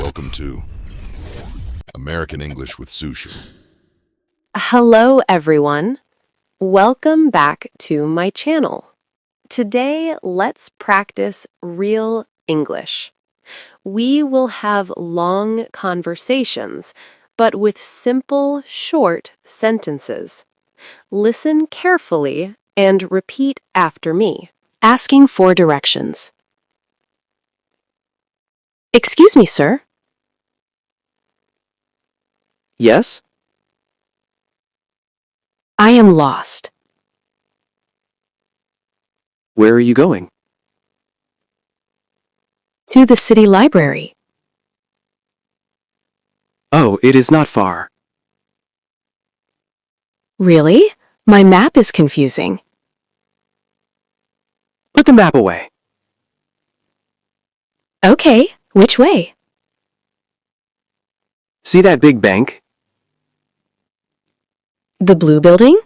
Welcome to American English with Sushil. Hello, everyone. Welcome back to my channel. Today, let's practice real English. We will have long conversations, but with simple, short sentences. Listen carefully and repeat after me, asking for directions. Excuse me, sir. Yes? I am lost. Where are you going? To the city library. Oh, it is not far. Really? My map is confusing. Put the map away. Okay, which way? See that big bank? The blue building?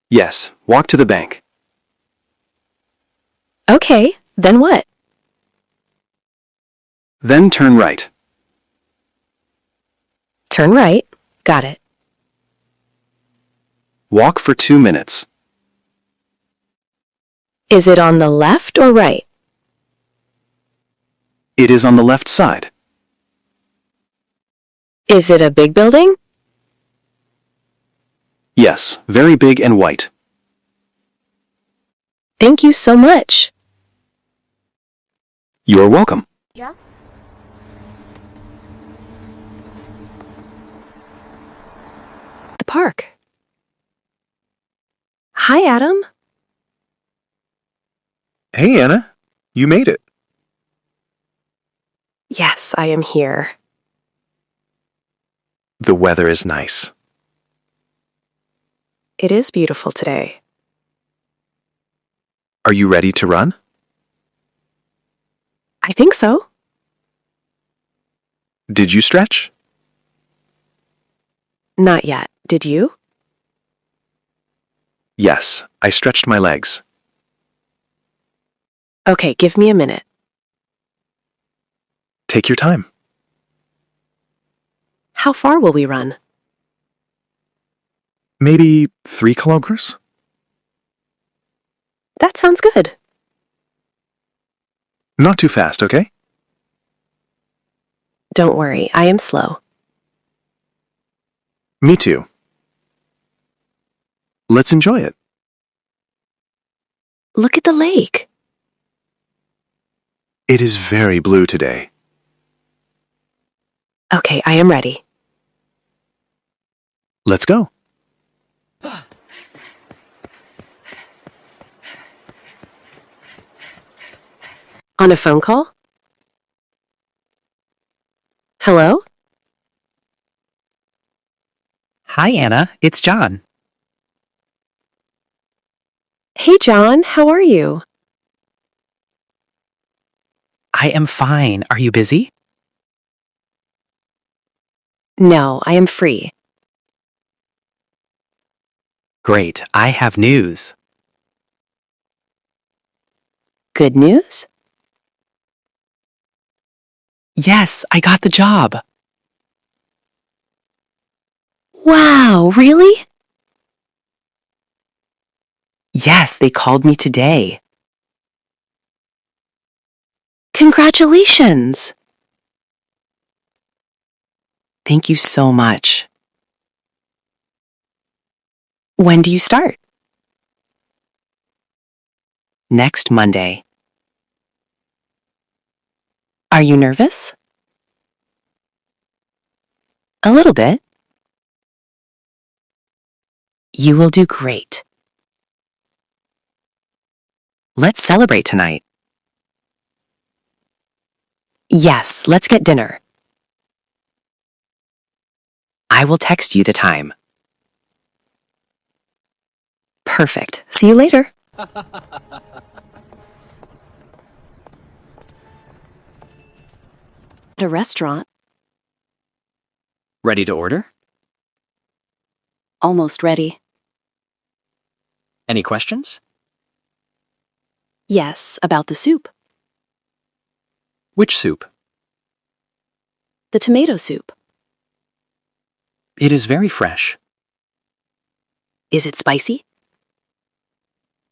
Yes, walk to the bank. Okay, then what? Then turn right. Turn right. Got it. Walk for 2 minutes. Is it on the left or right? It is on the left side. Is it a big building? Yes, very big and white. Thank you so much. You're welcome. The park. Hi, Adam. Hey, Anna. You made it. Yes, I am here. The weather is nice. It is beautiful today. Are you ready to run? I think so. Did you stretch? Not yet. Did you? Yes, I stretched my legs. Okay, give me a minute. Take your time. How far will we run? Maybe 3 kilometers? That sounds good. Not too fast, okay? Don't worry, I am slow. Me too. Let's enjoy it. Look at the lake. It is very blue today. Okay, I am ready. Let's go. On a phone call? Hello? Hi, Anna. It's John. Hey, John, how are you? I am fine. Are you busy? No, I am free. Great. I have news. Good news? Yes, I got the job. Wow, really? Yes, they called me today. Congratulations! Thank you so much. When do you start? Next Monday. Are you nervous? A little bit. You will do great. Let's celebrate tonight. Yes, let's get dinner. I will text you the time. Perfect. See you later. At a restaurant. Ready to order? Almost ready. Any questions? Yes, about the soup. Which soup? the tomato soup? It is very fresh. Is it spicy?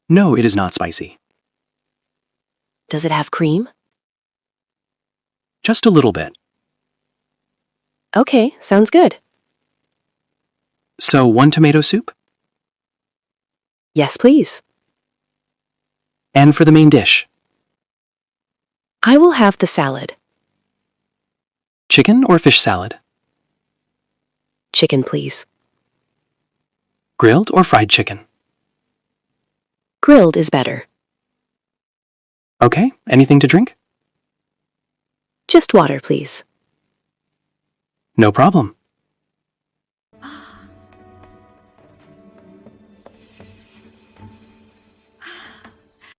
No, it is not spicy. Does it have cream? Just a little bit. Okay, sounds good. So, 1 tomato soup? Yes, please. And for the main dish? I will have the salad. Chicken or fish salad? Chicken, please. Grilled or fried chicken? Grilled is better. Okay, anything to drink? Just water, please. No problem.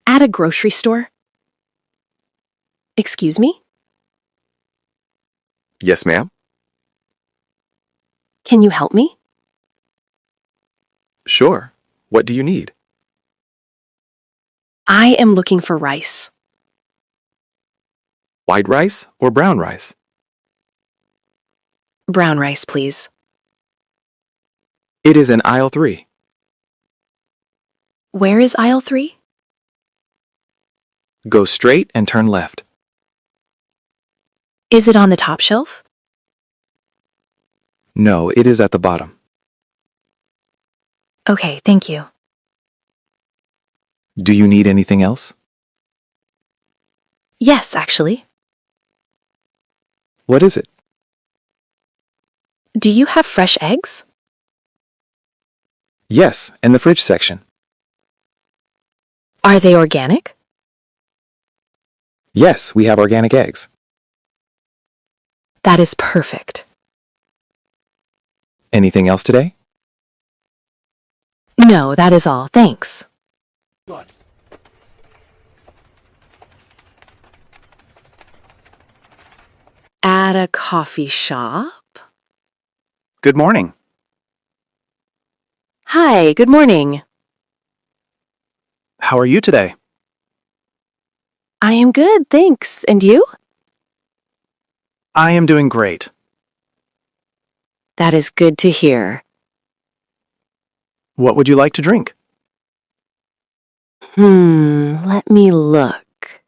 At a grocery store? Excuse me? Yes, ma'am. Can you help me? Sure. What do you need? I am looking for rice. White rice or brown rice? Brown rice, please. It is in aisle 3. Where is aisle 3? Go straight and turn left. Is it on the top shelf? No, it is at the bottom. Okay, thank you. Do you need anything else? Yes, actually. What is it? Do you have fresh eggs? Yes, in the fridge section. Are they organic? Yes, we have organic eggs. That is perfect. Anything else today? No, that is all. Thanks. At a coffee shop? Good morning. Hi, good morning. How are you today? I am good, thanks. And you? I am doing great. That is good to hear. What would you like to drink? Let me look.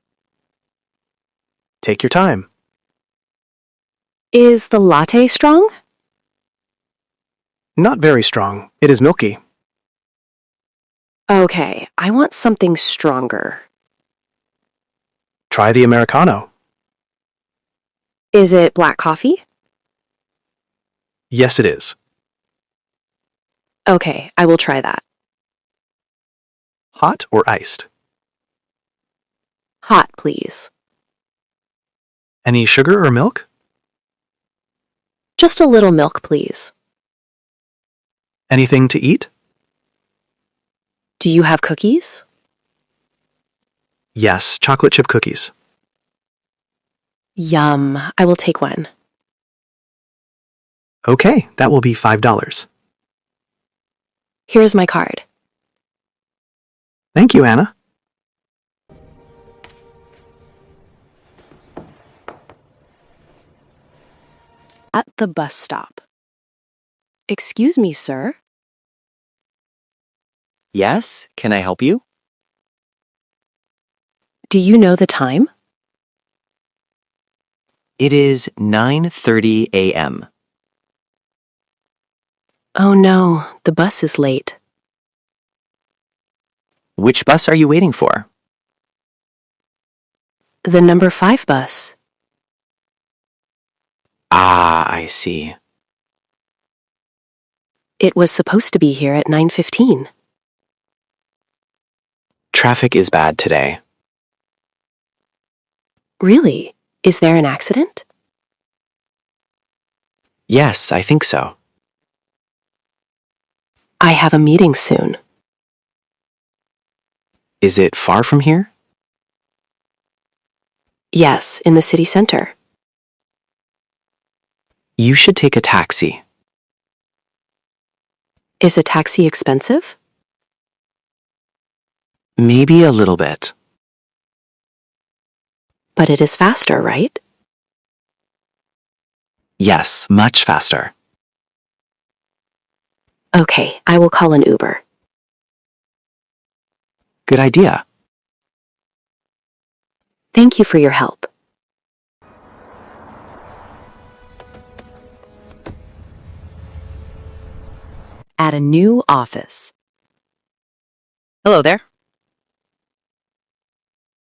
Take your time. Is the latte strong? Not very strong. It is milky. Okay, I want something stronger. Try the Americano. Is it black coffee? Yes, it is. Okay, I will try that. Hot or iced? Hot, please. Any sugar or milk? Just a little milk, please. Anything to eat? Do you have cookies? Yes, chocolate chip cookies. Yum, I will take one. Okay, that will be $5. Here's my card. Thank you, Anna. At the bus stop. Excuse me, sir. Yes, can I help you? Do you know the time? It is 9:30 a.m. Oh no, the bus is late. Which bus are you waiting for? The number 5 bus. Ah, I see. It was supposed to be here at 9:15. Traffic is bad today. Really? Is there an accident? Yes, I think so. I have a meeting soon. Is it far from here? Yes, in the city center. You should take a taxi. Is a taxi expensive? Maybe a little bit. But it is faster, right? Yes, much faster. Okay, I will call an Uber. Good idea. Thank you for your help. At a new office. Hello there.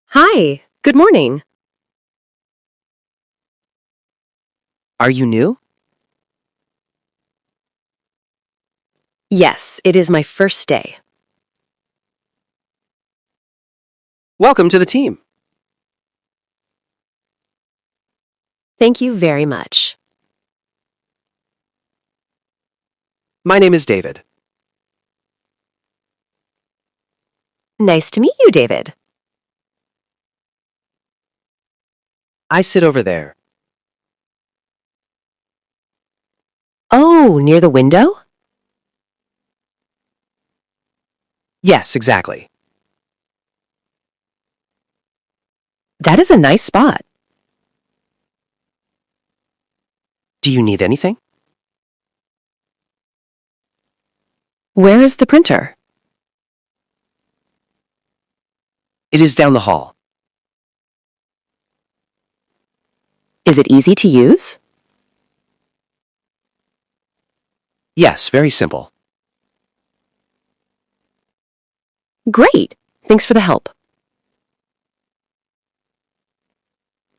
Hi, good morning. Are you new? Yes, it is my first day. Welcome to the team. Thank you very much. My name is David. Nice to meet you, David. I sit over there. Oh, near the window? Yes, exactly. That is a nice spot. Do you need anything? Where is the printer? It is down the hall. Is it easy to use? Yes, very simple. Great! Thanks for the help.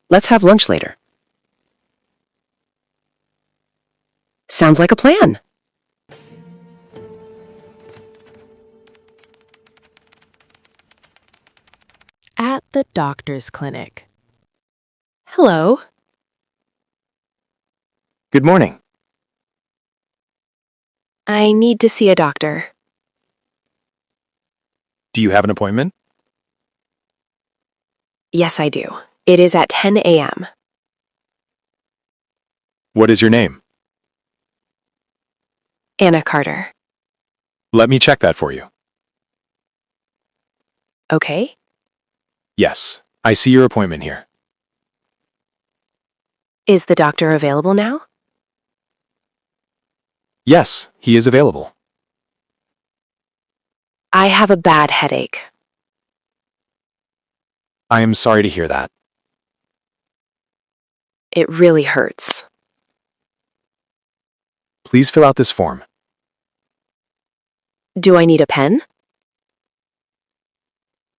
Let's have lunch later. Sounds like a plan. At the doctor's clinic. Hello. Good morning. I need to see a doctor. Do you have an appointment? Yes, I do. It is at 10 a.m. What is your name? Anna Carter. Let me check that for you. Okay. Yes, I see your appointment here. Is the doctor available now? Yes, he is available. I have a bad headache. I am sorry to hear that. It really hurts. Please fill out this form. Do I need a pen?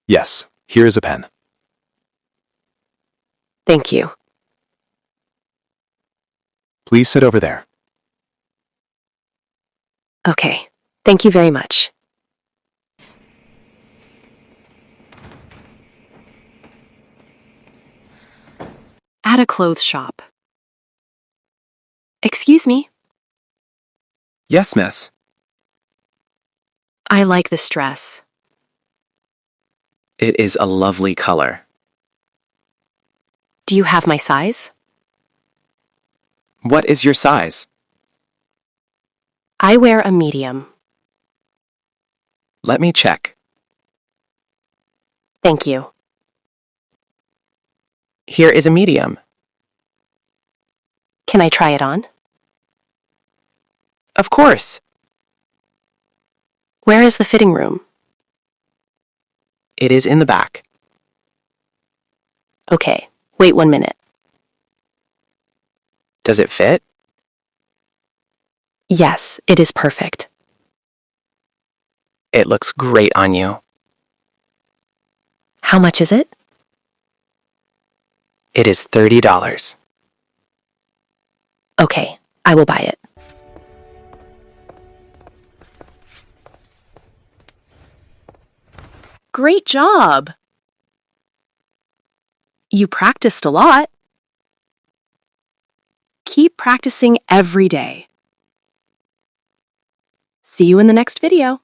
Yes, here is a pen. Thank you. Please sit over there. Okay. Thank you very much. At a clothes shop. Excuse me. Yes, miss. I like this dress. It is a lovely color. Do you have my size? What is your size? I wear a medium. Let me check. Thank you. Here is a medium. Can I try it on? Of course. Where is the fitting room? It is in the back. Okay. Wait 1 minute. Does it fit? Yes, it is perfect. It looks great on you. How much is it? It is $30. Okay, I will buy it. Great job! You practiced a lot. Keep practicing every day. See you in the next video.